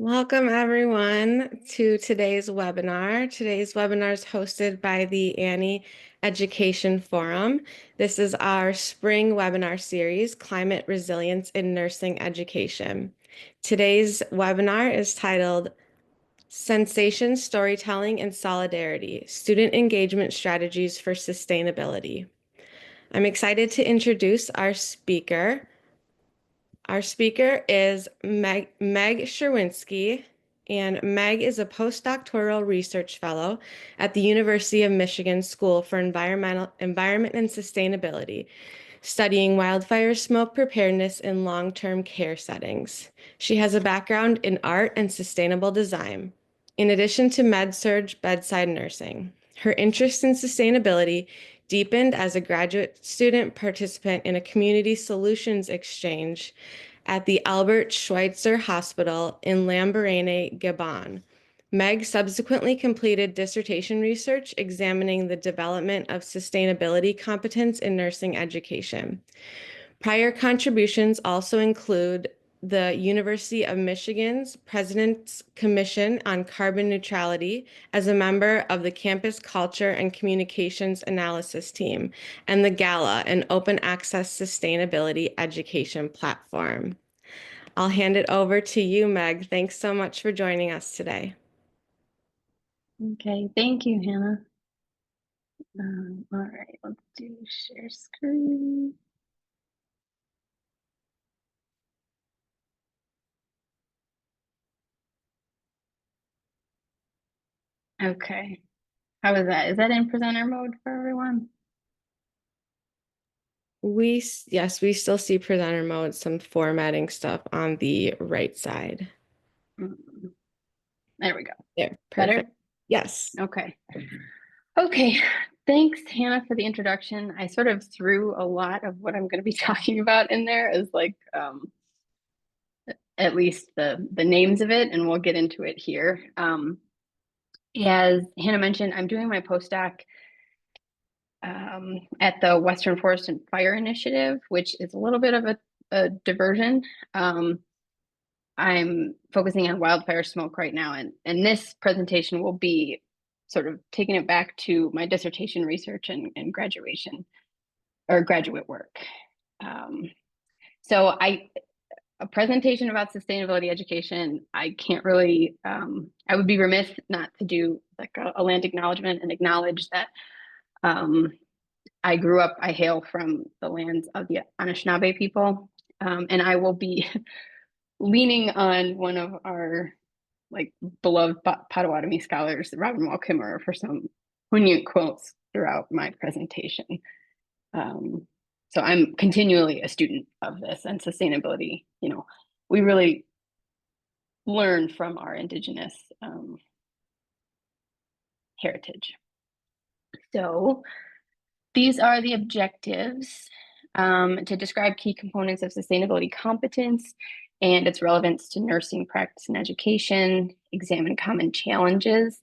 Welcome everyone to today's webinar. Today's webinar is hosted by the ANHE Education Forum. This is our spring webinar series, Climate Resilience in Nursing Education. Today's webinar is titled Sensation, Storytelling, and Solidarity, Student Engagement Strategies for Sustainability. I'm excited to introduce our speaker. Our speaker is Meg Sherwinski, and Meg is a postdoctoral research fellow at the University of Michigan School for Environment and Sustainability, studying wildfire smoke preparedness in long-term care settings. She has a background in art and sustainable design, in addition to med-surg bedside nursing. Her interest in sustainability deepened as a graduate student participant in a community solutions exchange at the Albert Schweitzer Hospital in Lambaréné, Gabon. Meg subsequently completed dissertation research examining the development of sustainability competence in nursing education. Prior contributions also include the University of Michigan's President's Commission on Carbon Neutrality as a member of the Campus Culture and Communications Analysis Team, and the GALA, an open access sustainability education platform. I'll hand it over to you, Meg. Thanks so much for joining us today. Okay, thank you, Hannah. All right, let's do share screen. Okay, how is that? Is that in presenter mode for everyone? Yes, we still see presenter mode, some formatting stuff on the right side. There we go. There, Better? perfect. Yes. Okay. Okay, thanks, Hannah, for the introduction. I sort of threw a lot of what I'm going to be talking about in there as like at least the names of it, and we'll get into it here. As Hannah mentioned, I'm doing my postdoc at the Western Forest and Fire Initiative, which is a little bit of a diversion. I'm focusing on wildfire smoke right now, and this presentation will be sort of taking it back to my dissertation research and graduation or graduate work. So a presentation about sustainability education, I can't really, I would be remiss not to do like a land acknowledgement and acknowledge that I hail from the lands of the Anishinaabe people, and I will be leaning on one of our like beloved Potawatomi scholars, Robin Wall Kimmerer, for some poignant quotes throughout my presentation. So I'm continually a student of this and sustainability. You know, we really learn from our indigenous heritage. So these are the objectives to describe key components of sustainability competence and its relevance to nursing practice and education, examine common challenges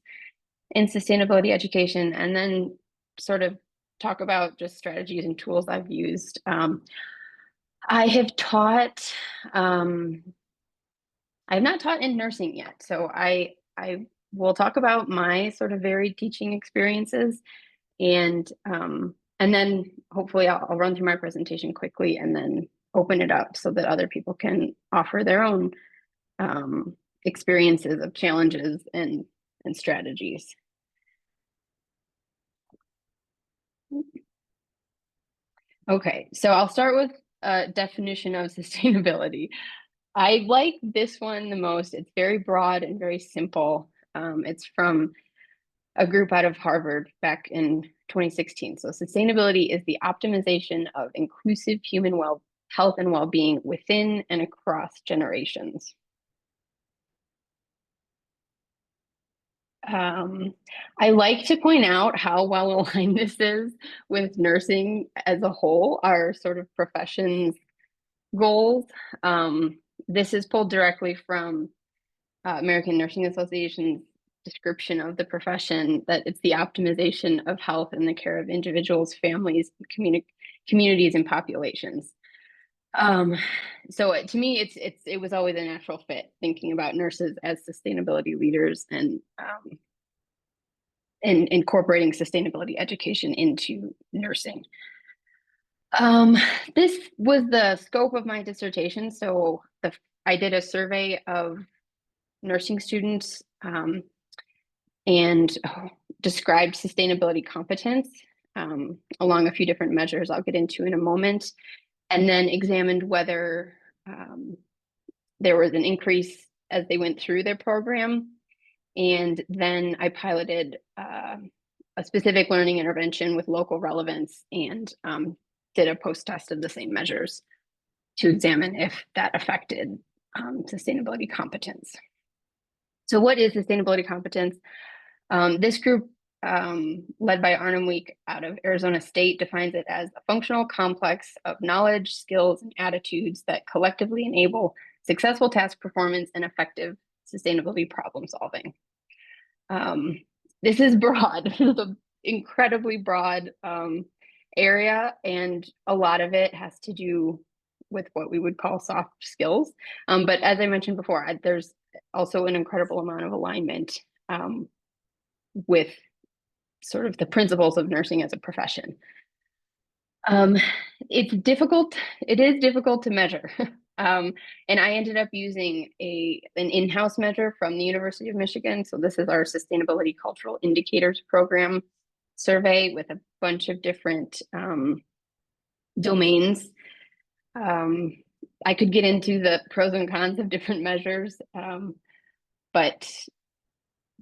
in sustainability education, and then sort of talk about just strategies and tools I've used. I have taught, I have not taught in nursing yet, so I will talk about my sort of varied teaching experiences, and then hopefully I'll run through my presentation quickly and then open it up so that other people can offer their own experiences of challenges and strategies. Okay, so I'll start with a definition of sustainability. I like this one the most. It's very broad and very simple. It's from a group out of Harvard back in 2016. So sustainability is the optimization of inclusive human health and well-being within and across generations. I like to point out how well aligned this is with nursing as a whole, our sort of profession's goals. This is pulled directly from American Nursing Association's description of the profession, that it's the optimization of health and the care of individuals, families, communities, and populations. Um, so to me, it was always a natural fit thinking about nurses as sustainability leaders and incorporating sustainability education into nursing. Um, this was the scope of my dissertation. So I did a survey of nursing students and described sustainability competence along a few different measures I'll get into in a moment, and then examined whether there was an increase as they went through their program. And then I piloted a specific learning intervention with local relevance and did a post-test of the same measures to examine if that affected sustainability competence. So what is sustainability competence? This group, led by Arnhem Week out of Arizona State, defines it as a functional complex of knowledge, skills, and attitudes that collectively enable successful task performance and effective sustainability problem solving. This is broad. This is an incredibly broad area, and a lot of it has to do with what we would call soft skills. But as I mentioned before, there's also an incredible amount of alignment with sort of the principles of nursing as a profession. It is difficult to measure. And I ended up using an in-house measure from the University of Michigan. So this is our Sustainability Cultural Indicators Program survey with a bunch of different domains. I could get into the pros and cons of different measures, but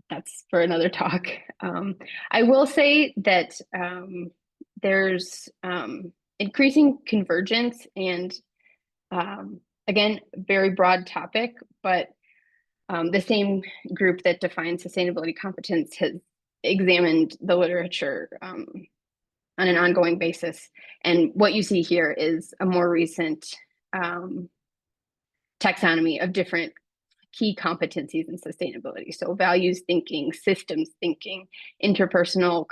that's for another talk. I will say that there's increasing convergence and again, very broad topic, but the same group that defines sustainability competence has examined the literature on an ongoing basis. And what you see here is a more recent taxonomy of different key competencies in sustainability. So values thinking, systems thinking, interpersonal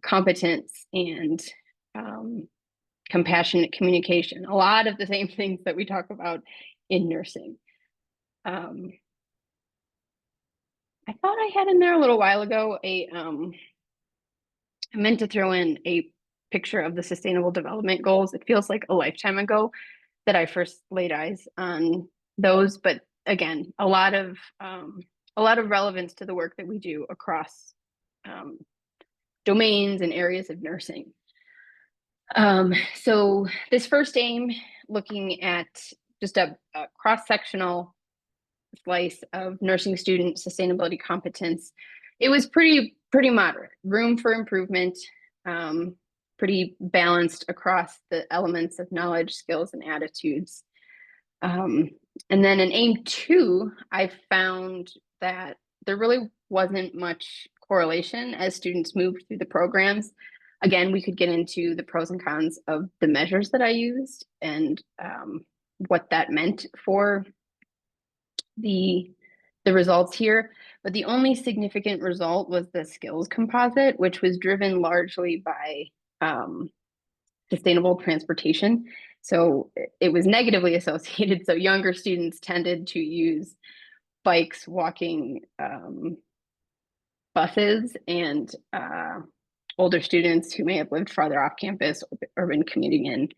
competence, and compassionate communication. A lot of the same things that we talk about in nursing. I thought I had in there a little while ago I meant to throw in a picture of the Sustainable Development Goals. It feels like a lifetime ago that I first laid eyes on those, but again, a lot of relevance to the work that we do across domains and areas of nursing. So this first aim, looking at just a cross-sectional slice of nursing student sustainability competence, it was pretty moderate, room for improvement, pretty balanced across the elements of knowledge, skills, and attitudes. And then in aim 2, I found that there really wasn't much correlation as students moved through the programs. Again, we could get into the pros and cons of the measures that I used and what that meant for the results here. But the only significant result was the skills composite, which was driven largely by sustainable transportation. So it was negatively associated. So younger students tended to use bikes, walking, buses, and older students who may have lived farther off campus or been commuting in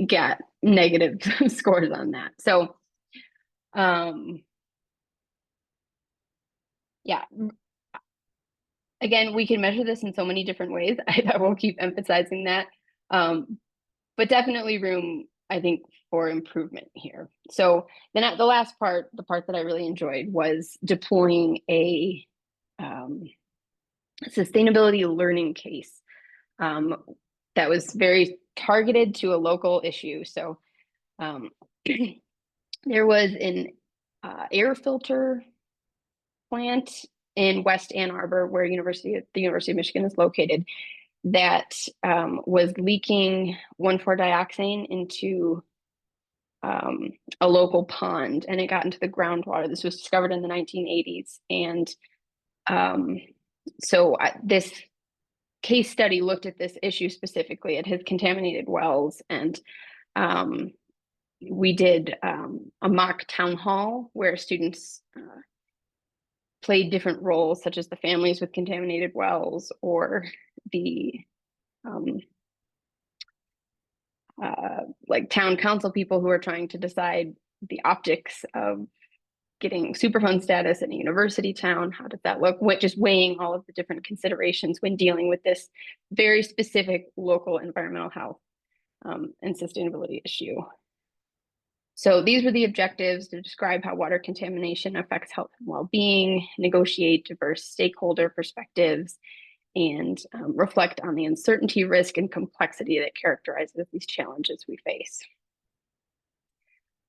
got negative scores on that. So yeah, again, we can measure this in so many different ways. I will keep emphasizing that. But definitely room, I think, for improvement here. So then the last part, the part that I really enjoyed, was deploying a sustainability learning case that was very targeted to a local issue. So there was an air filter plant in West Ann Arbor, where the University of Michigan is located, that was leaking 1,4-dioxane into a local pond, and it got into the groundwater. This was discovered in the 1980s, and so this case study looked at this issue specifically at his contaminated wells, and we did a mock town hall where students played different roles, such as the families with contaminated wells or the um, like town council people who are trying to decide the optics of getting Superfund status in a university town. How does that look? Just weighing all of the different considerations when dealing with this very specific local environmental health and sustainability issue. So these were the objectives: to describe how water contamination affects health and well-being, negotiate diverse stakeholder perspectives, and reflect on the uncertainty, risk, and complexity that characterizes these challenges we face.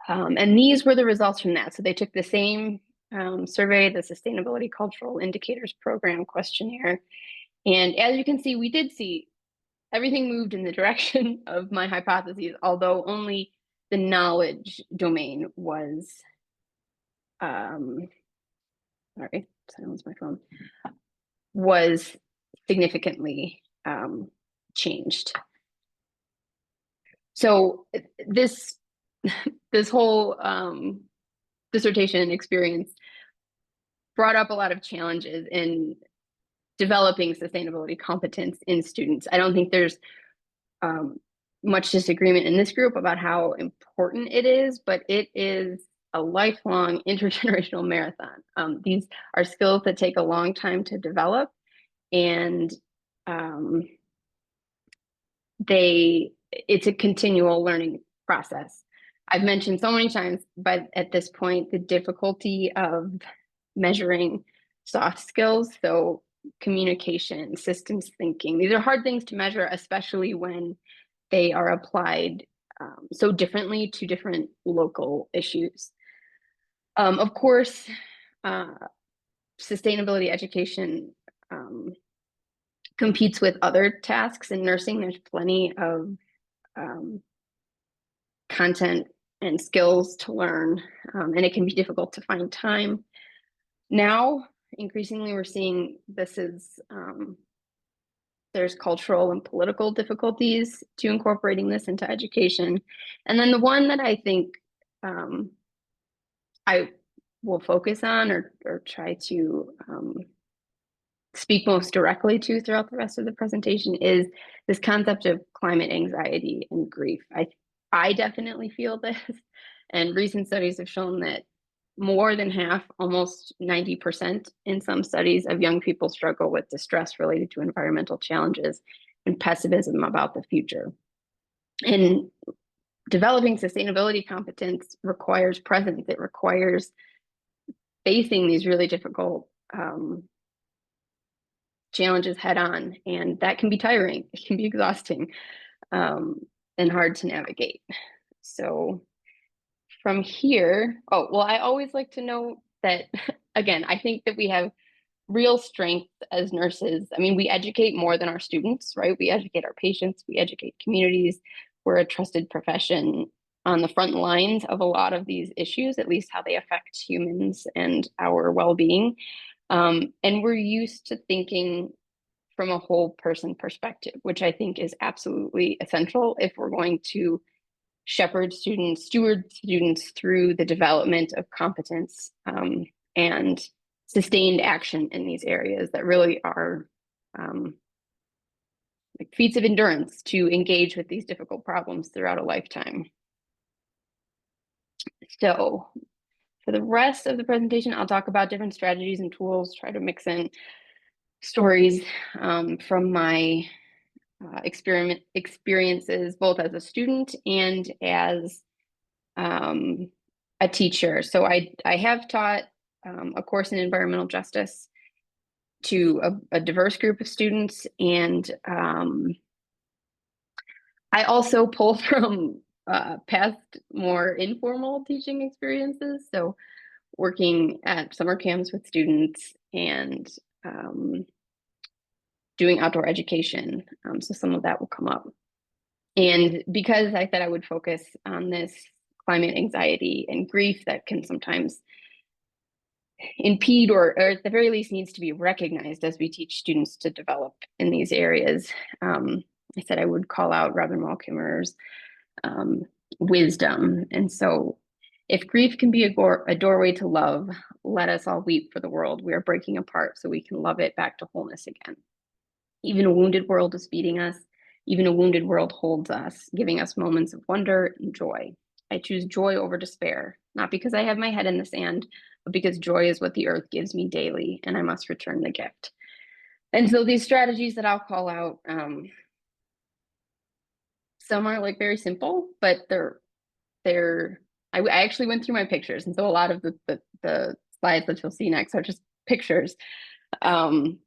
And these were the results from that. So they took the same survey, the Sustainability Cultural Indicators Program questionnaire. And as you can see, we did see everything moved in the direction of my hypotheses, although only the knowledge domain was, sorry, silence my phone, was significantly changed. So this whole dissertation experience brought up a lot of challenges in developing sustainability competence in students. I don't think there's much disagreement in this group about how important it is, but it is a lifelong intergenerational marathon. These are skills that take a long time to develop, and it's a continual learning process. I've mentioned so many times, but at this point, the difficulty of measuring soft skills, so communication, systems thinking, these are hard things to measure, especially when they are applied so differently to different local issues. Of course, sustainability education competes with other tasks in nursing. There's plenty of content and skills to learn, and it can be difficult to find time. Now, increasingly, we're seeing this is there's cultural and political difficulties to incorporating this into education. And then the one that I think I will focus on or try to speak most directly to throughout the rest of the presentation is this concept of climate anxiety and grief. I definitely feel this, and recent studies have shown that more than half, almost 90% in some studies, of young people struggle with distress related to environmental challenges and pessimism about the future. And developing sustainability competence requires presence. It requires facing these really difficult challenges head on, and that can be tiring. It can be exhausting and hard to navigate. So from here, I always like to know that, again, I think that we have real strength as nurses. I mean, we educate more than our students, right? We educate our patients, we educate communities. We're a trusted profession on the front lines of a lot of these issues, at least how they affect humans and our well-being. And we're used to thinking from a whole person perspective, which I think is absolutely essential if we're going to steward students through the development of competence and sustained action in these areas that really are like feats of endurance to engage with these difficult problems throughout a lifetime. So for the rest of the presentation, I'll talk about different strategies and tools, try to mix in stories from my experiences, both as a student and as a teacher. So I have taught a course in environmental justice to a diverse group of students, and I also pull from past more informal teaching experiences. So working at summer camps with students and doing outdoor education. So some of that will come up. And because I said I would focus on this climate anxiety and grief that can sometimes impede or at the very least needs to be recognized as we teach students to develop in these areas. I said I would call out Robin Wall Kimmerer's um, wisdom. And so if grief can be a doorway to love, let us all weep for the world we are breaking apart so we can love it back to wholeness again. Even a wounded world is feeding us. Even a wounded world holds us, giving us moments of wonder and joy. I choose joy over despair, not because I have my head in the sand, but because joy is what the earth gives me daily, and I must return the gift. And so these strategies that I'll call out, some are like very simple, but I actually went through my pictures, and so a lot of the slides that you'll see next are just pictures. Um,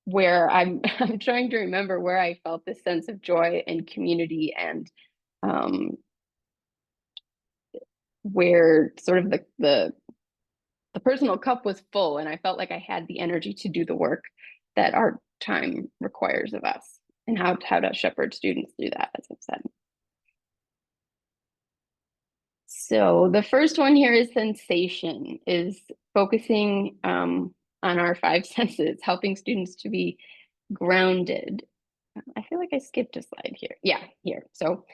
where I'm trying to remember where I felt this sense of joy and community, and where sort of the personal cup was full, and I felt like I had the energy to do the work that our time requires of us, and how to shepherd students through that, as I've said. So the first one here is sensation, is focusing on our five senses, helping students to be grounded. I feel like I skipped a slide here. Yeah, here. So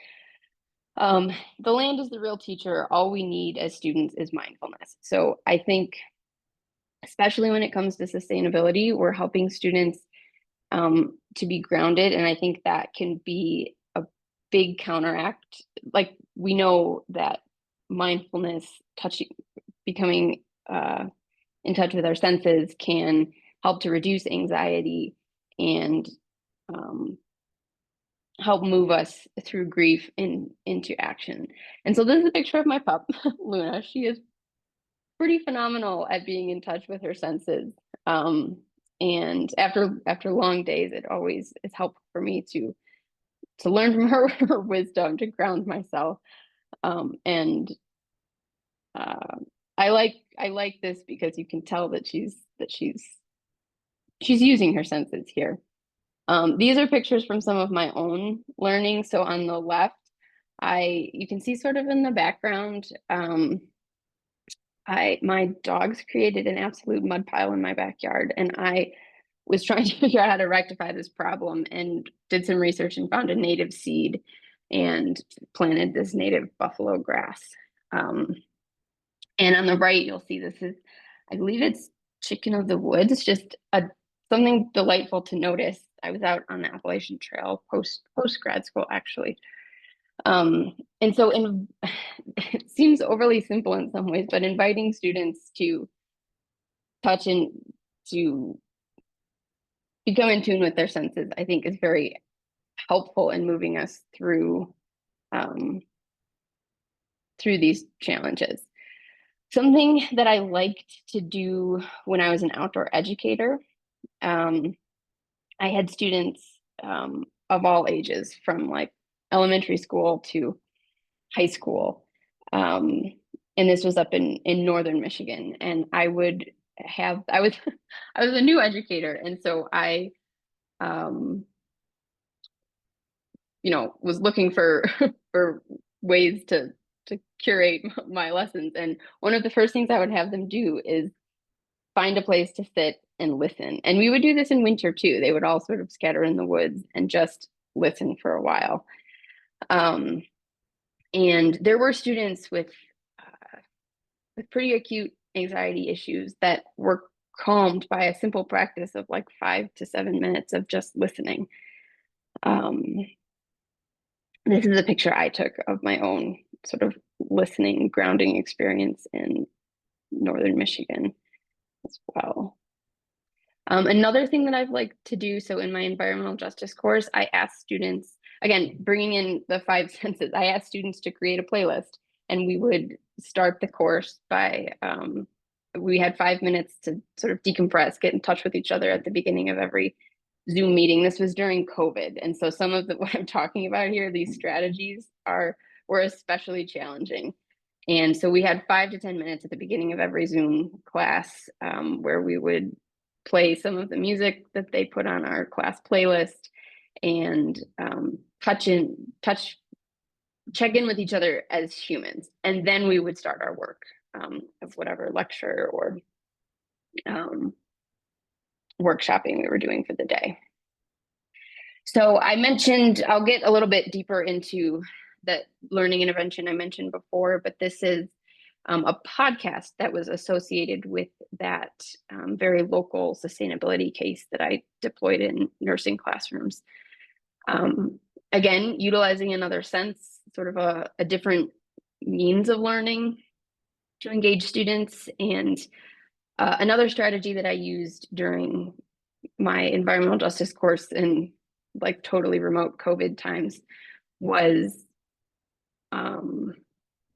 the land is the real teacher. All we need as students is mindfulness. So I think, especially when it comes to sustainability, we're helping students to be grounded. And I think that can be a big counteract. Like, we know that mindfulness, becoming in touch with our senses, can help to reduce anxiety and help move us through grief into action. And so this is a picture of my pup, Luna. She is pretty phenomenal at being in touch with her senses. And after long days, it always is helpful for me to learn from her, her wisdom, to ground myself. And I like this because you can tell that she's using her senses here. These are pictures from some of my own learning. So on the left, you can see sort of in the background, my dogs created an absolute mud pile in my backyard, and I was trying to figure out how to rectify this problem, and did some research and found a native seed and planted this native buffalo grass. And on the right, you'll see this is, I believe it's chicken of the woods, just something delightful to notice. I was out on the Appalachian Trail post grad school, actually. And so it seems overly simple in some ways, but inviting students to touch and to become in tune with their senses, I think, is very helpful in moving us through these challenges. Something that I liked to do when I was an outdoor educator, I had students of all ages, from like elementary school to high school. And this was up in northern Michigan. And I was I was a new educator. And so I was looking for for ways to curate my lessons. And one of the first things I would have them do is find a place to sit and listen. And we would do this in winter too. They would all sort of scatter in the woods and just listen for a while. And there were students with pretty acute anxiety issues that were calmed by a simple practice of like 5 to 7 minutes of just listening. This is a picture I took of my own sort of listening, grounding experience in northern Michigan as well. Another thing that I've liked to do, so in my environmental justice course, I asked students, again, bringing in the five senses, I asked students to create a playlist, and we would start the course by, we had 5 minutes to sort of decompress, get in touch with each other at the beginning of every Zoom meeting. This was during COVID. And so some of what I'm talking about here, these strategies were especially challenging. And so we had 5 to 10 minutes at the beginning of every Zoom class, where we would play some of the music that they put on our class playlist, and check in with each other as humans. And then we would start our work. of whatever lecture or workshopping we were doing for the day. So I mentioned, I'll get a little bit deeper into the learning intervention I mentioned before, but this is a podcast that was associated with that very local sustainability case that I deployed in nursing classrooms. Again, utilizing another sense, sort of a different means of learning to engage students. And another strategy that I used during my environmental justice course in like totally remote COVID times was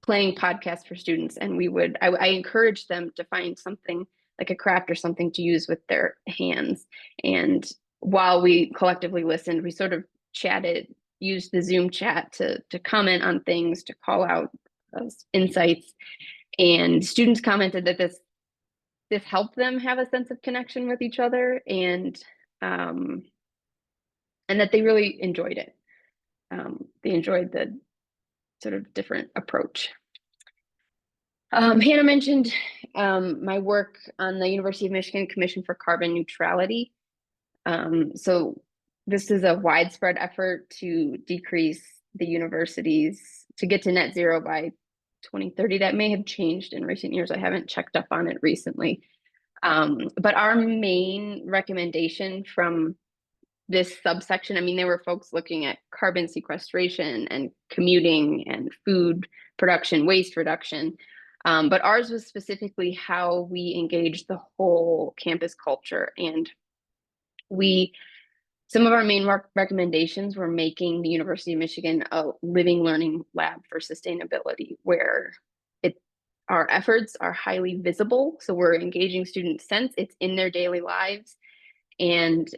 playing podcasts for students. And I encouraged them to find something like a craft or something to use with their hands. And while we collectively listened, we sort of chatted, used the Zoom chat to comment on things, to call out insights. And students commented that this helped them have a sense of connection with each other, and that they really enjoyed it. They enjoyed the sort of different approach. Hannah mentioned my work on the University of Michigan Commission for Carbon Neutrality. So this is a widespread effort to decrease the universities to get to net zero by 2030. That may have changed in recent years. I haven't checked up on it recently. But our main recommendation from this subsection, I mean, there were folks looking at carbon sequestration and commuting and food production, waste reduction. But ours was specifically how we engage the whole campus culture. And some of our main recommendations were making the University of Michigan a living learning lab for sustainability, where our efforts are highly visible. So we're engaging students' sense, it's in their daily lives. And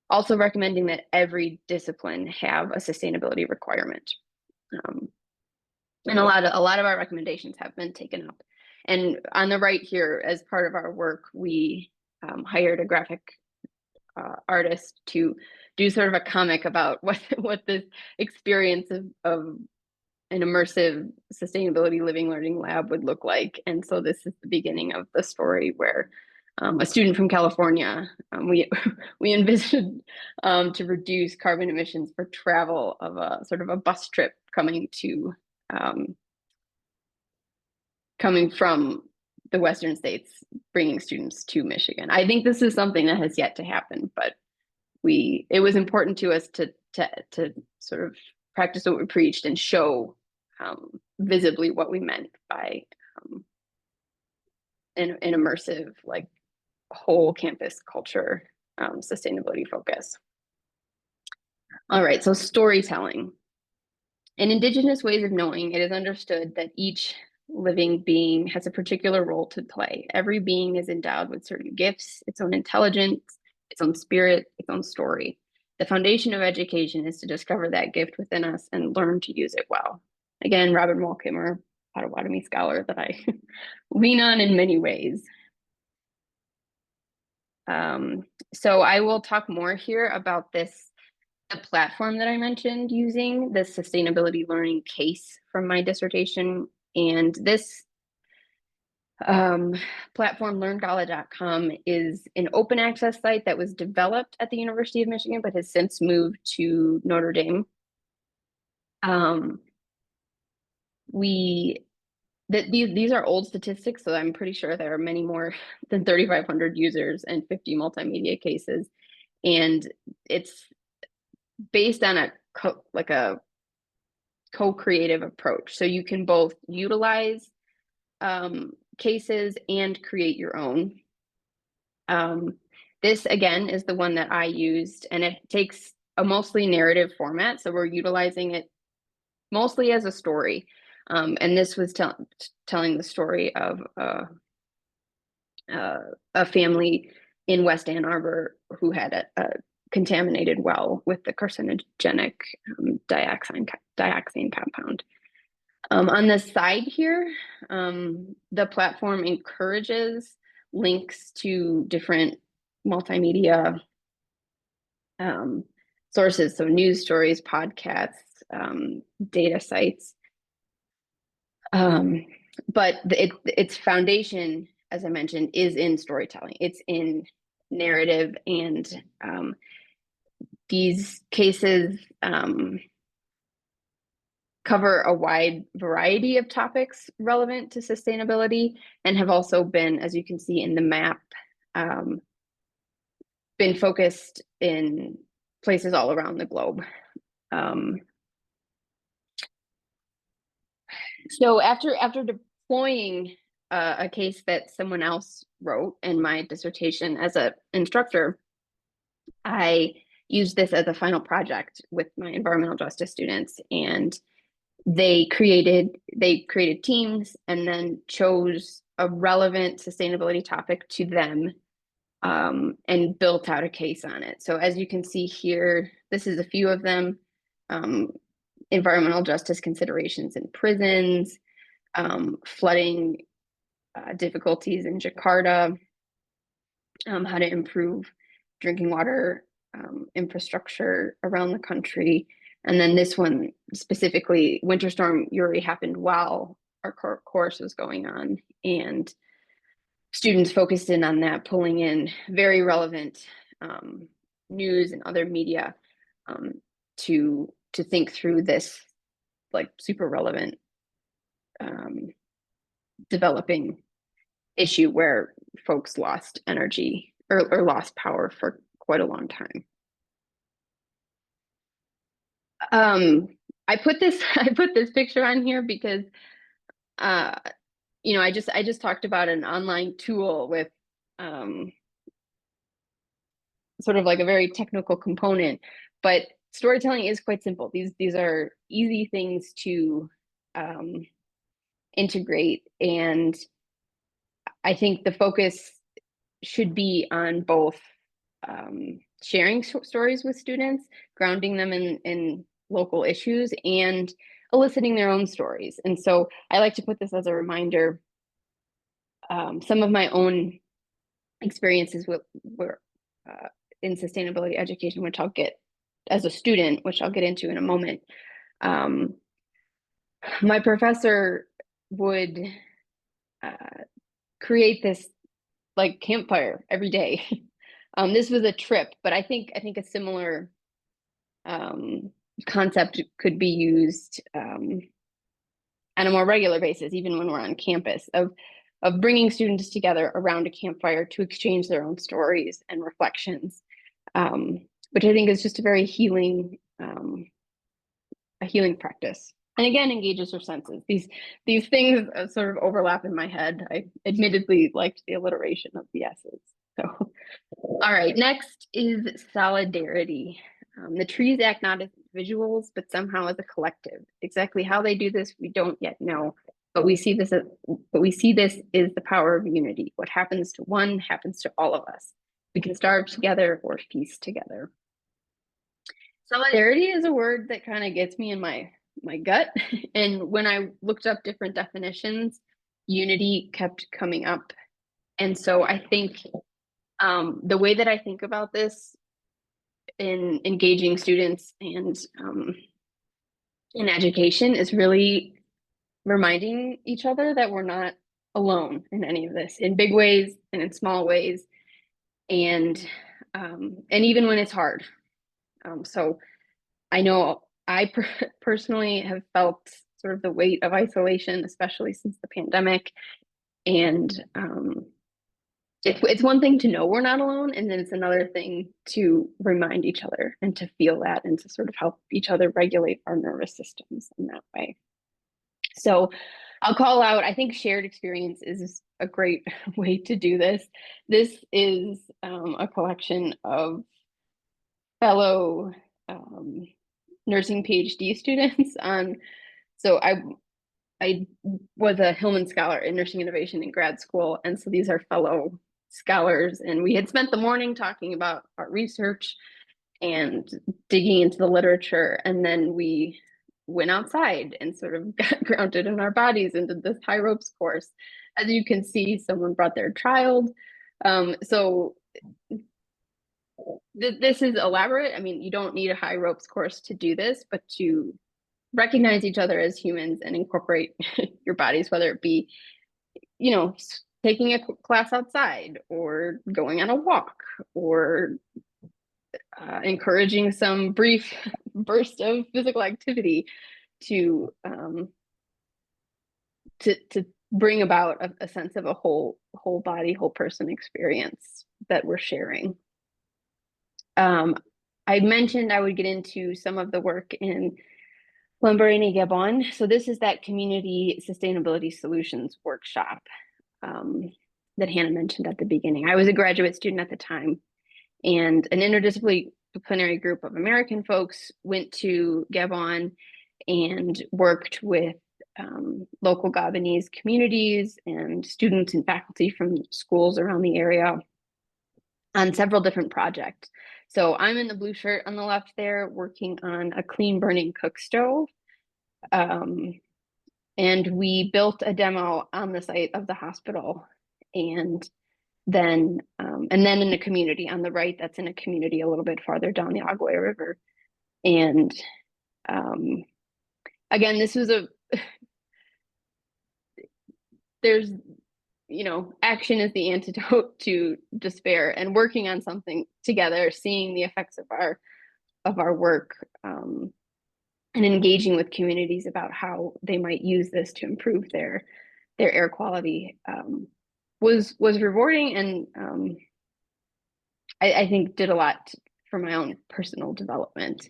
also recommending that every discipline have a sustainability requirement. And a lot of our recommendations have been taken up. And on the right here, as part of our work, we hired a graphic artist to do sort of a comic about what this experience of an immersive sustainability living learning lab would look like. And so this is the beginning of the story where a student from California, we envisioned to reduce carbon emissions for travel of a sort of a bus trip coming from the Western states, bringing students to Michigan. I think this is something that has yet to happen, but it was important to us to sort of practice what we preached and show visibly what we meant by an immersive, like, whole campus culture sustainability focus. All right, so storytelling. In Indigenous ways of knowing, it is understood that each living being has a particular role to play. Every being is endowed with certain gifts, its own intelligence, its own spirit, its own story. The foundation of education is to discover that gift within us and learn to use it well. Again, Robin Walkimmer, Potawatomi scholar that I lean on in many ways. So I will talk more here about the platform that I mentioned using, the sustainability learning case from my dissertation. And this platform, learngala.com, is an open access site that was developed at the University of Michigan, but has since moved to Notre Dame. These are old statistics, so I'm pretty sure there are many more than 3,500 users and 50 multimedia cases. And it's based on a co-creative approach. So you can both utilize cases and create your own. This, again, is the one that I used, and it takes a mostly narrative format. So we're utilizing it mostly as a story. And this was telling the story of a family in West Ann Arbor who had a contaminated well with the carcinogenic dioxane compound. On the side here, the platform encourages links to different multimedia sources, so news stories, podcasts, data sites. but its foundation, as I mentioned, is in storytelling. It's in narrative, and these cases cover a wide variety of topics relevant to sustainability, and have also been, as you can see in the map, been focused in places all around the globe. So after deploying a case that someone else wrote in my dissertation as an instructor, I used this as a final project with my environmental justice students, and they created teams and then chose a relevant sustainability topic to them, and built out a case on it. So as you can see here, this is a few of them. Environmental justice considerations in prisons, flooding difficulties in Jakarta, how to improve drinking water infrastructure around the country. And then this one specifically, Winter Storm Uri happened while our course was going on, and students focused in on that, pulling in very relevant news and other media to think through this like super relevant developing issue where folks lost energy or lost power for quite a long time. I put this picture on here because you know, I just talked about an online tool with sort of like a very technical component, but storytelling is quite simple. These are easy things to integrate, and I think the focus should be on both sharing stories with students, grounding them in local issues, and eliciting their own stories. And so I like to put this as a reminder. Some of my own experiences were in sustainability education, which I'll get as a student, which I'll get into in a moment. My professor would create this like campfire every day. This was a trip, but I think a similar concept could be used on a more regular basis, even when we're on campus, of bringing students together around a campfire to exchange their own stories and reflections, which I think is just a very healing practice. And again, engages your senses. These things sort of overlap in my head. I admittedly liked the alliteration of the S's. So, all right, next is solidarity. The trees act not as individuals, but somehow as a collective. Exactly how they do this, we don't yet know. But we see this is the power of unity. What happens to one happens to all of us. We can starve together or feast together. Solidarity is a word that kind of gets me in my gut. And when I looked up different definitions, unity kept coming up. And so I think the way that I think about this in engaging students and in education is really reminding each other that we're not alone in any of this, in big ways and in small ways, and even when it's hard. So I know I personally have felt sort of the weight of isolation, especially since the pandemic. And it's one thing to know we're not alone, and then it's another thing to remind each other and to feel that and to sort of help each other regulate our nervous systems in that way. So I'll call out, I think shared experience is a great way to do this. This is a collection of fellow nursing PhD students on, so I was a Hillman Scholar in nursing innovation in grad school. And so these are fellow scholars, and we had spent the morning talking about our research and digging into the literature. And then we went outside and sort of got grounded in our bodies and did this high ropes course. As you can see, someone brought their child. So this is elaborate. I mean, you don't need a high ropes course to do this, but to recognize each other as humans and incorporate your bodies, whether it be, taking a class outside or going on a walk or encouraging some brief burst of physical activity to to bring about a sense of a whole body, whole person experience that we're sharing. I mentioned I would get into some of the work in Lambaréné, Gabon. So this is that Community Sustainability Solutions workshop that Hannah mentioned at the beginning. I was a graduate student at the time, and an interdisciplinary group of American folks went to Gabon and worked with local Gabonese communities and students and faculty from schools around the area on several different projects. So I'm in the blue shirt on the left there, working on a clean burning cook stove. And we built a demo on the site of the hospital, and then in a community on the right, that's in a community a little bit farther down the Agua River. And again, this was there's, action is the antidote to despair, and working on something together, seeing the effects of our work, and engaging with communities about how they might use this to improve their air quality was rewarding, and I think did a lot for my own personal development.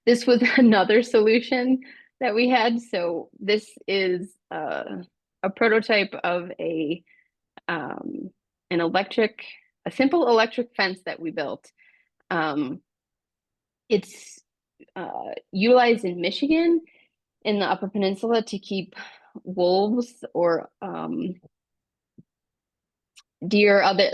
This was another solution that we had. So this is a prototype of a simple electric fence that we built. It's utilized in Michigan in the Upper Peninsula to keep wolves or deer, other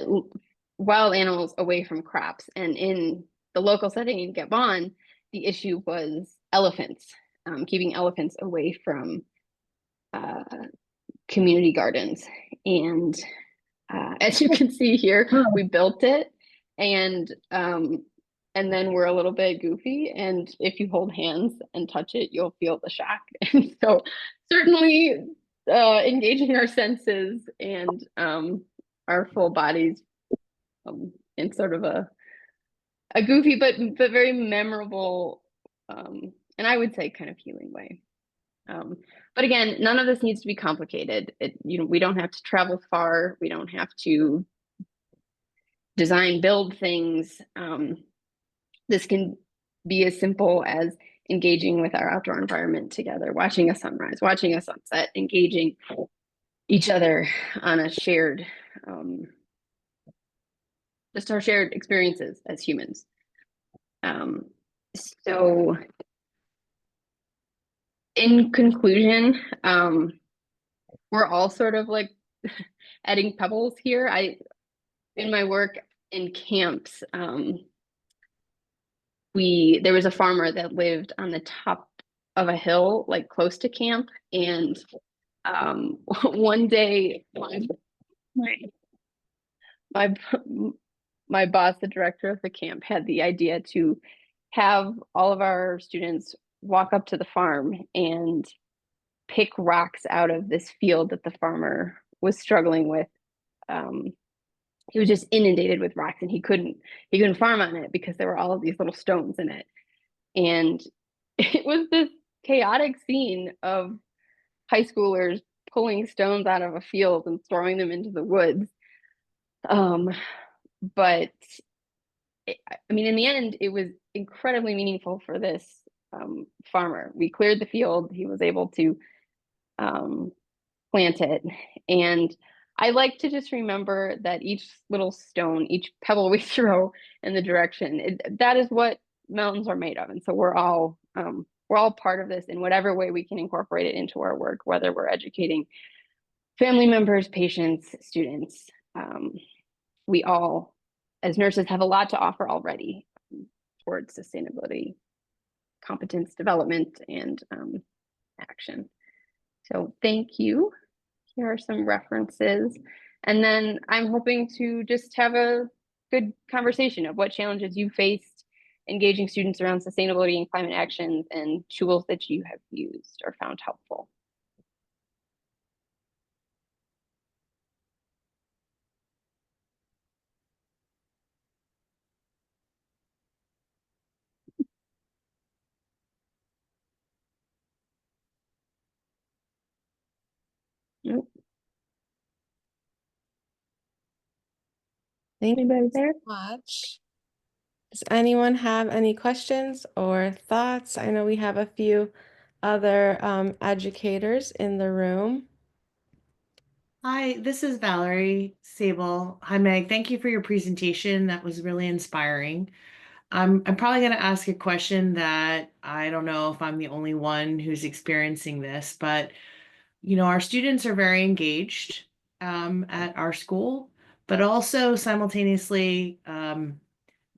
wild animals away from crops. And in the local setting in Gabon, the issue was elephants, keeping elephants away from community gardens. And as you can see here, we built it, and then we're a little bit goofy. And if you hold hands and touch it, you'll feel the shock. And so certainly engaging our senses and our full bodies in sort of a goofy but very memorable and I would say kind of healing way. But again, none of this needs to be complicated. We don't have to travel far. We don't have to build things. This can be as simple as engaging with our outdoor environment together, watching a sunrise, watching a sunset, engaging each other on a shared, just our shared experiences as humans. So in conclusion, we're all sort of like adding pebbles here. In my work in camps, there was a farmer that lived on the top of a hill, like close to camp. And one day, my boss, the director of the camp, had the idea to have all of our students walk up to the farm and pick rocks out of this field that the farmer was struggling with. He was just inundated with rocks, and he couldn't farm on it because there were all of these little stones in it. And it was this chaotic scene of high schoolers pulling stones out of a field and throwing them into the woods. But in the end, it was incredibly meaningful for this farmer. We cleared the field. He was able to plant it. And I like to just remember that each little stone, each pebble we throw in the direction, that is what mountains are made of. And so we're all part of this in whatever way we can incorporate it into our work, whether we're educating family members, patients, students. We all, as nurses, have a lot to offer already towards sustainability, competence development, and action. So thank you. Here are some references. And then I'm hoping to just have a good conversation of what challenges you faced engaging students around sustainability and climate actions, and tools that you have used or found helpful. Thank you Anybody so there? much. Does anyone have any questions or thoughts? I know we have a few other educators in the room. Hi, this is Valerie Sable. Hi, Meg. Thank you for your presentation. That was really inspiring. I'm probably going to ask a question that I don't know if I'm the only one who's experiencing this, but our students are very engaged at our school, but also simultaneously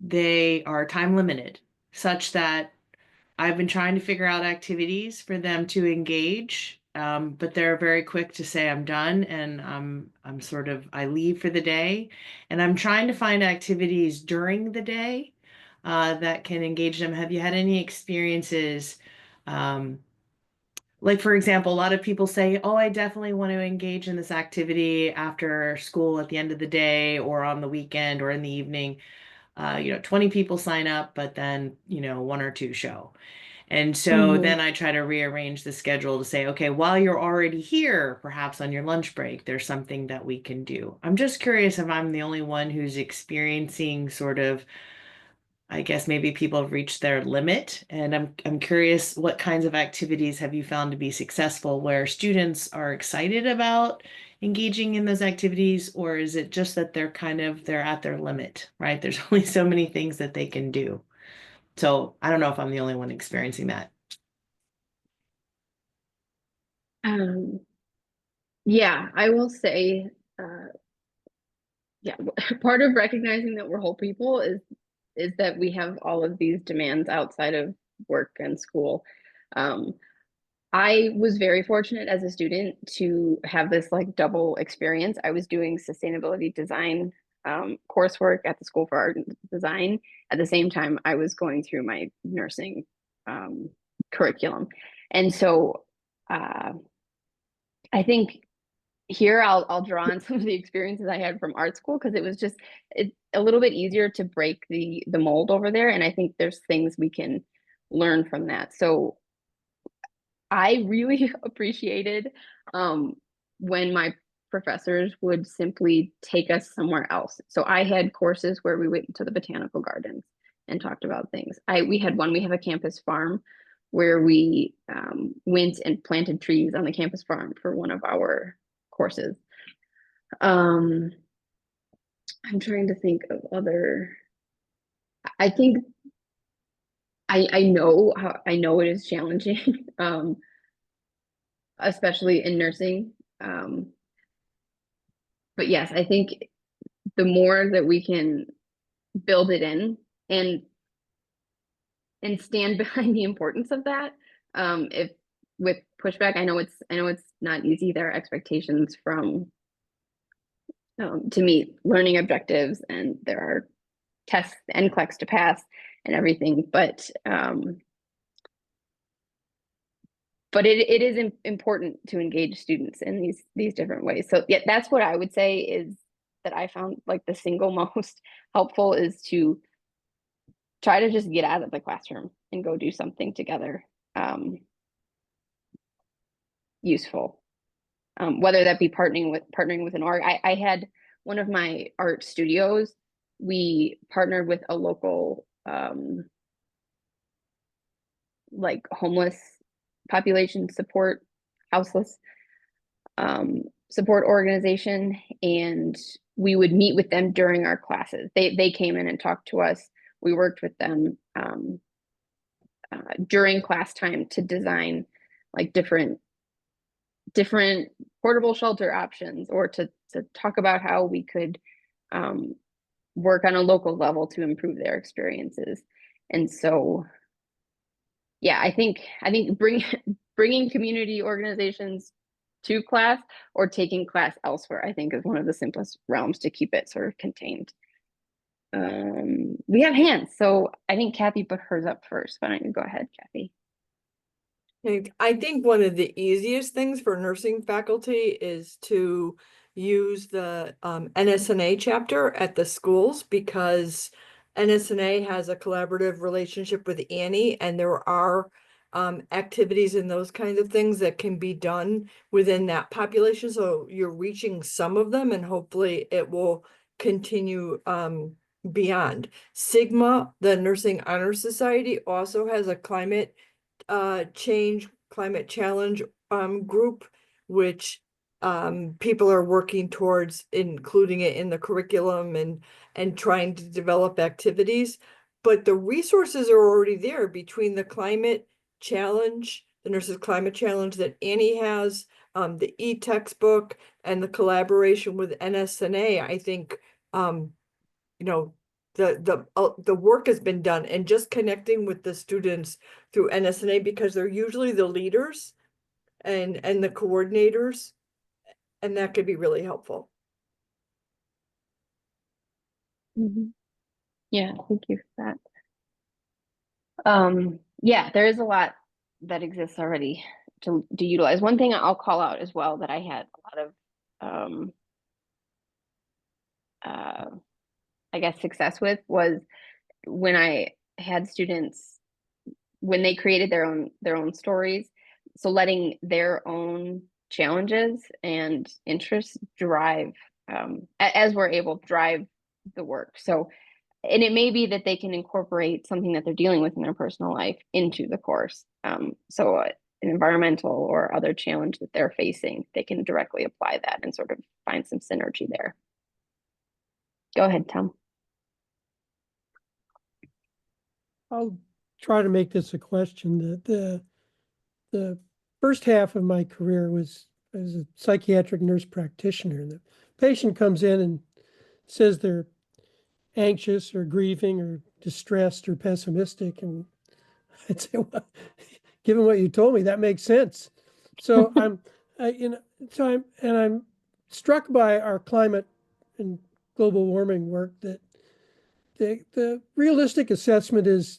they are time limited, such that I've been trying to figure out activities for them to engage, but they're very quick to say I'm done, and I'm sort of I leave for the day, and I'm trying to find activities during the day that can engage them. Have you had any experiences? Um, like for example, a lot of people say, "Oh, I definitely want to engage in this activity after school at the end of the day, or on the weekend, or in the evening." 20 people sign up, but then one or two show. And so Mm-hmm. then I try to rearrange the schedule to say, okay, while you're already here, perhaps on your lunch break, there's something that we can do. I'm just curious if I'm the only one who's experiencing sort of, I guess maybe people have reached their limit. And I'm curious, what kinds of activities have you found to be successful where students are excited about engaging in those activities, or is it just that they're at their limit, right? There's only so many things that they can do. So I don't know if I'm the only one experiencing that. Um, yeah, I will say, yeah, part of recognizing that we're whole people is that we have all of these demands outside of work and school. Um, I was very fortunate as a student to have this like double experience. I was doing sustainability design coursework at the School for Art and Design. At the same time, I was going through my nursing um, curriculum. And so I think here I'll draw on some of the experiences I had from art school because it was just a little bit easier to break the mold over there. And I think there's things we can learn from that. So I really appreciated when my professors would simply take us somewhere else. So I had courses where we went to the botanical gardens and talked about things. We had one, we have a campus farm where we went and planted trees on the campus farm for one of our courses. Um, I'm trying to think of other. I think I know it is challenging, especially in nursing. Um, but yes, I think the more that we can build it in and stand behind the importance of that, if with pushback, I know it's not easy. There are expectations from to meet learning objectives, and there are tests and NCLEX to pass and everything. But it is important to engage students in these different ways. So yeah, that's what I would say is that I found like the single most helpful is to try to just get out of the classroom and go do something together, useful. Whether that be partnering with an org. I had one of my art studios. We partnered with a local like homeless population support, houseless support organization, and we would meet with them during our classes. They came in and talked to us. We worked with them during class time to design like different portable shelter options, or to talk about how we could work on a local level to improve their experiences. And so yeah, I think bringing community organizations to class or taking class elsewhere, I think is one of the simplest realms to keep it sort of contained. We have hands, so I think Kathy put hers up first. Why don't you go ahead, Kathy? I think one of the easiest things for nursing faculty is to use the NSNA chapter at the schools, because NSNA has a collaborative relationship with ANHE, and there are activities and those kinds of things that can be done within that population. So you're reaching some of them, and hopefully it will continue beyond. Sigma, the Nursing Honor Society, also has a climate challenge group, which people are working towards including it in the curriculum and trying to develop activities. But the resources are already there between the climate challenge, the Nurses Climate Challenge that Annie has, the e-textbook, and the collaboration with NSNA. I think you know, the work has been done, and just connecting with the students through NSNA, because they're usually the leaders and the coordinators, and that could be really helpful. Yeah, thank you for that. Yeah, there is a lot that exists already to utilize. One thing I'll call out as well that I had a lot of I guess success with was when I had students, when they created their own stories, so letting their own challenges and interests drive, as we're able to drive the work. So, and it may be that they can incorporate something that they're dealing with in their personal life into the course. So an environmental or other challenge that they're facing, they can directly apply that and sort of find some synergy there. Go ahead, Tom. I'll try to make this a question. The first half of my career was as a psychiatric nurse practitioner. The patient comes in and says they're anxious or grieving or distressed or pessimistic, and I'd say, well, given what you told me, that makes sense. So I'm struck by our climate and global warming work, that the realistic assessment is,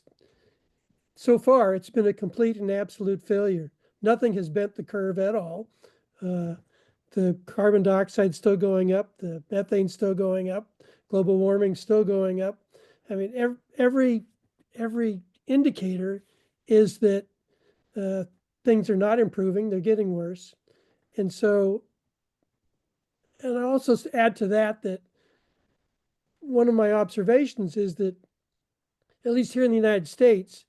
so far, it's been a complete and absolute failure. Nothing has bent the curve at all. The carbon dioxide still going up, the methane still going up, global warming still going up. I mean, every indicator is that things are not improving; they're getting worse. And so, and I also add to that that one of my observations is that, at least here in the United States,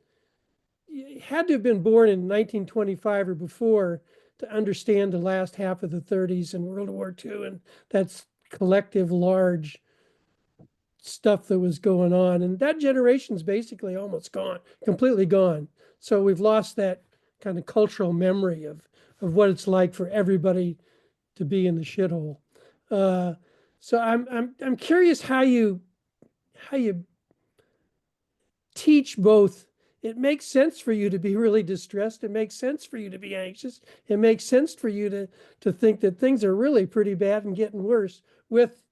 you had to have been born in 1925 or before to understand the last half of the 30s and World War II, and that's collective large stuff that was going on. And that generation's basically almost gone, completely gone. So we've lost that kind of cultural memory of what it's like for everybody to be in the shithole. So I'm curious how you teach both. It makes sense for you to be really distressed. It makes sense for you to be anxious. It makes sense for you to think that things are really pretty bad and getting worse. With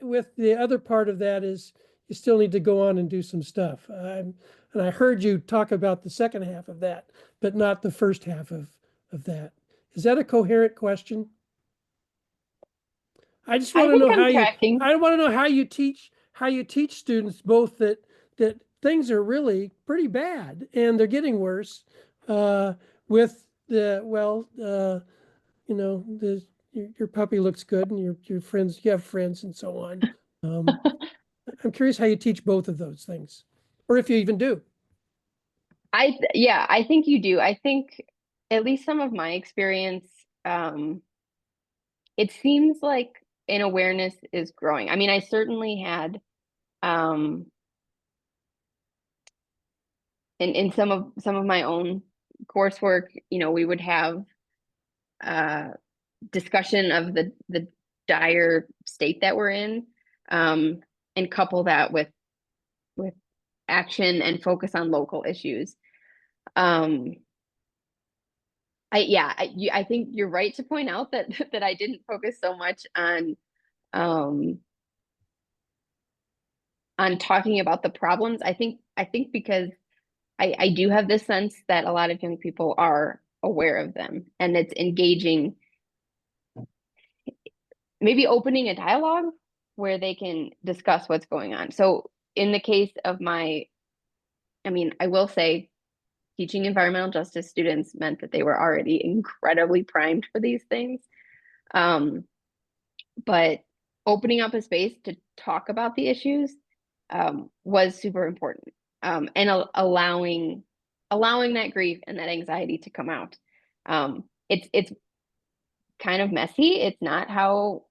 the other part of that is you still need to go on and do some stuff. And I heard you talk about the second half of that, but not the first half of that. Is that a coherent question? I just want to know I want to know how you teach students both that things are really pretty bad and they're getting worse, with your puppy looks good and your friends, you have friends and so on. I'm curious how you teach both of those things, or if you even do. I think you do. I think, at least some of my experience, it seems like an awareness is growing. I mean, I certainly had, in some of my own coursework, we would have discussion of the dire state that we're in, and couple that with action and focus on local issues. I think you're right to point out that that I didn't focus so much on talking about the problems. I think because I do have this sense that a lot of young people are aware of them, and it's engaging, maybe opening a dialogue where they can discuss what's going on. So in the case of I will say teaching environmental justice students meant that they were already incredibly primed for these things. But opening up a space to talk about the issues was super important, and allowing that grief and that anxiety to come out. It's kind of messy. It's not how,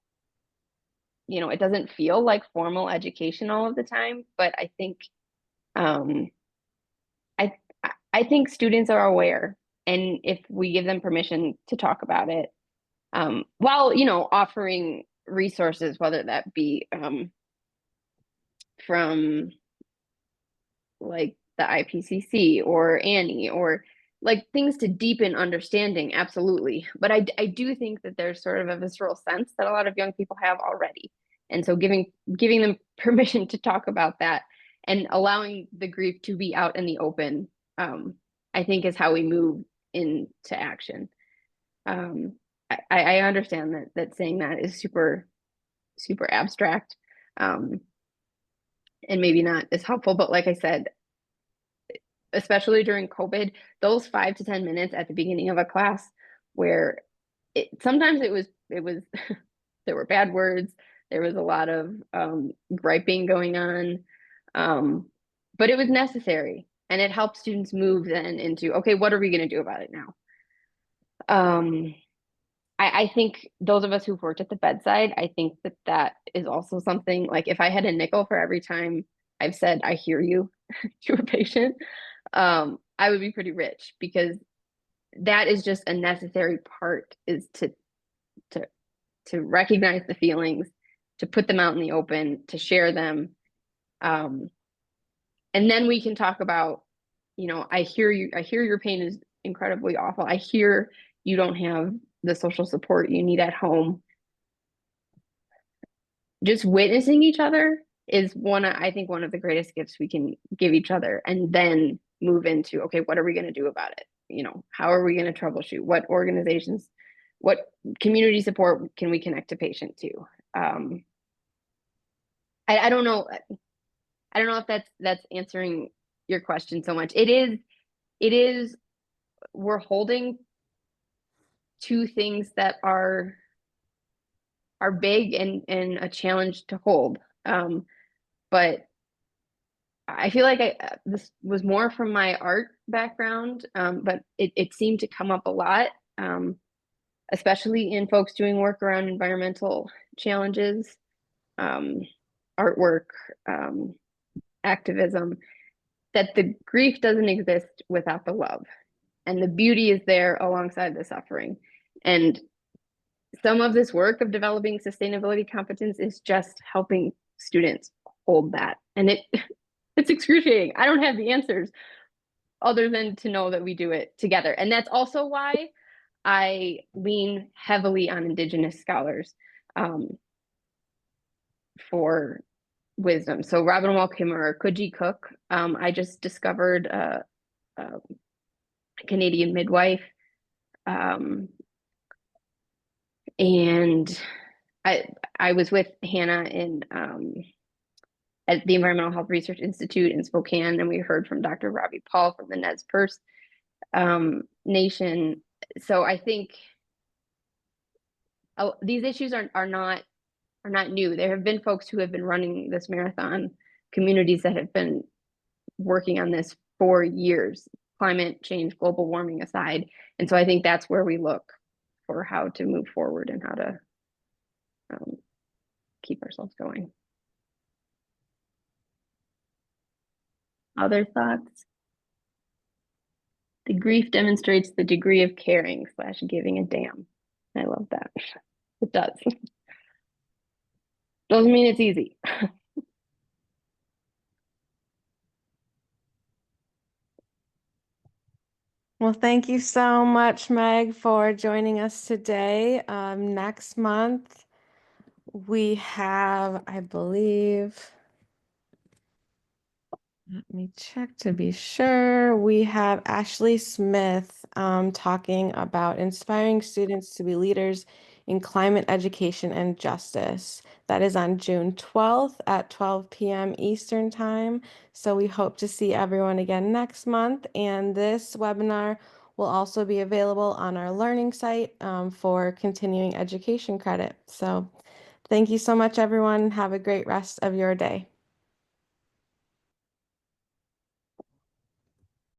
it doesn't feel like formal education all of the time, but I think um, I I think students are aware, and if we give them permission to talk about it, while offering resources, whether that be from like the IPCC or ANHE, or like things to deepen understanding, absolutely. But I do think that there's sort of a visceral sense that a lot of young people have already. And so giving them permission to talk about that and allowing the grief to be out in the open, I think is how we move into action. I understand that saying that is super, super abstract, and maybe not as helpful, but like I said, especially during COVID, those 5 to 10 minutes at the beginning of a class where sometimes it was there were bad words, there was a lot of griping going on, but it was necessary, and it helped students move then into, okay, what are we going to do about it now? I think those of us who've worked at the bedside, I think that is also something, like if I had a nickel for every time I've said I hear you to a patient, I would be pretty rich, because that is just a necessary part, is to recognize the feelings, to put them out in the open, to share them. And then we can talk about, I hear you, I hear your pain is incredibly awful. I hear you don't have the social support you need at home. Just witnessing each other is I think one of the greatest gifts we can give each other, and then move into, okay, what are we going to do about it? How are we going to troubleshoot? What organizations, what community support can we connect a patient to? I don't know. I don't know if that's answering your question so much. It is, we're holding two things that are big and a challenge to hold. But I feel like this was more from my art background, but it seemed to come up a lot, especially in folks doing work around environmental challenges, artwork, activism, that the grief doesn't exist without the love, and the beauty is there alongside the suffering. And some of this work of developing sustainability competence is just helping students hold that. And it's excruciating. I don't have the answers other than to know that we do it together. And that's also why I lean heavily on Indigenous scholars for wisdom. So Robin Wall Kimmerer, Coogee Cook. I just discovered a Canadian midwife. And I was with Hannah at the Environmental Health Research Institute in Spokane, and we heard from Dr. Robbie Paul from the Nez Perce Nation. So I think these issues are not new. There have been folks who have been running this marathon, communities that have been working on this for years, climate change, global warming aside. And so I think that's where we look for how to move forward and how to keep ourselves going. Other thoughts? The grief demonstrates the degree of caring / giving a damn. I love that. It does. Doesn't mean it's easy. Well, thank you so much, Meg, for joining us today. Next month, we have, I believe, Let me check to be sure. We have Ashley Smith talking about inspiring students to be leaders in climate education and justice. That is on June 12th at 12 p.m. Eastern Time. So we hope to see everyone again next month. And this webinar will also be available on our learning site for continuing education credit. So thank you so much, everyone. Have a great rest of your day.